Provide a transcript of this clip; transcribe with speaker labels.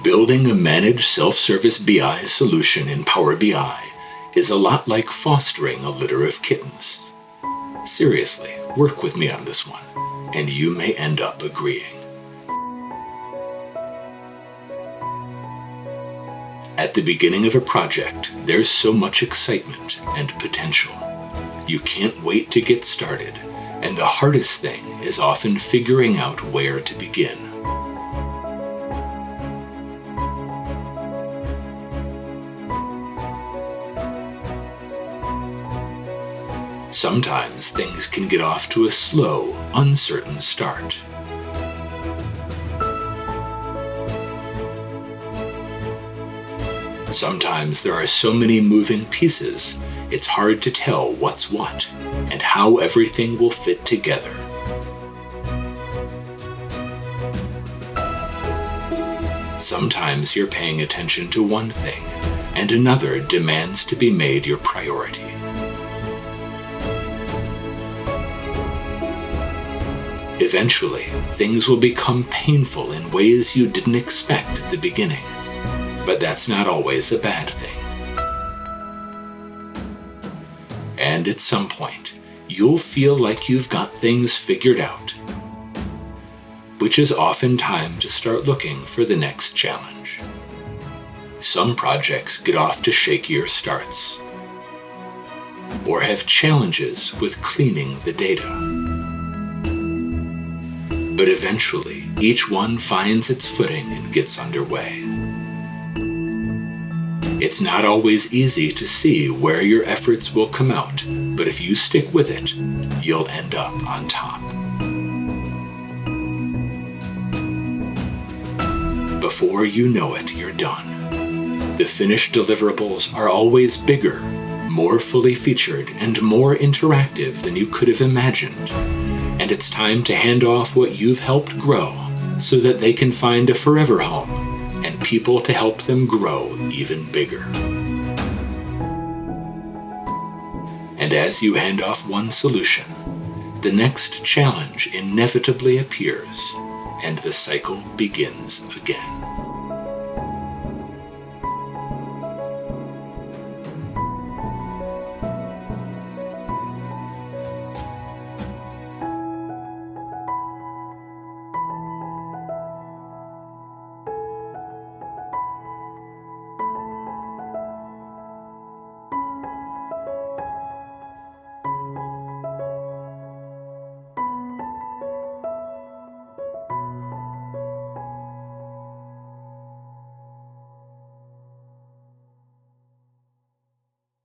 Speaker 1: Building a managed self-service BI solution in Power BI is a lot like fostering a litter of kittens. Seriously, work with me on this one, and you may end up agreeing. At the beginning of a project, there's so much excitement and potential. You can't wait to get started, and the hardest thing is often figuring out where to begin. Sometimes things can get off to a slow, uncertain start. Sometimes there are so many moving pieces, it's hard to tell what's what and how everything will fit together. Sometimes you're paying attention to one thing, and another demands to be made your priority. Eventually, things will become painful in ways you didn't expect at the beginning, but that's not always a bad thing. And at some point, you'll feel like you've got things figured out, which is often time to start looking for the next challenge. Some projects get off to shakier starts, or have challenges with cleaning the data. But eventually, each one finds its footing and gets underway. It's not always easy to see where your efforts will come out, but if you stick with it, you'll end up on top. Before you know it, you're done. The finished deliverables are always bigger, more fully featured, and more interactive than you could have imagined. And it's time to hand off what you've helped grow so that they can find a forever home and people to help them grow even bigger. And as you hand off one solution, the next challenge inevitably appears, and the cycle begins again.